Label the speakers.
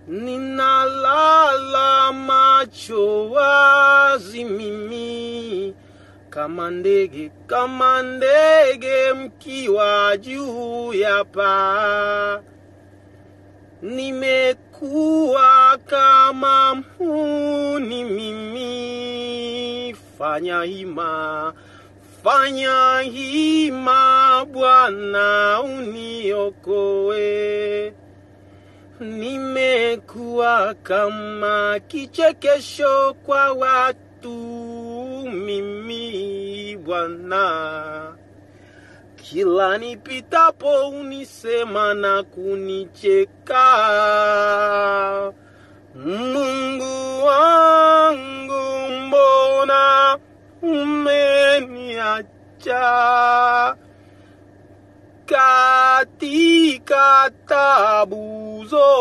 Speaker 1: ninalala macho wazi mimi, kama ndege mkiwa juu ya paa. Nimekuwa kama mhuni mimi, fanya hima Bwana uniokoe. Nimekuwa kama kichekesho kwa watu mimi Bwana, kila nipitapo unisema na kunicheka. Mungu wangu, mbona umeniacha katika taabu zote?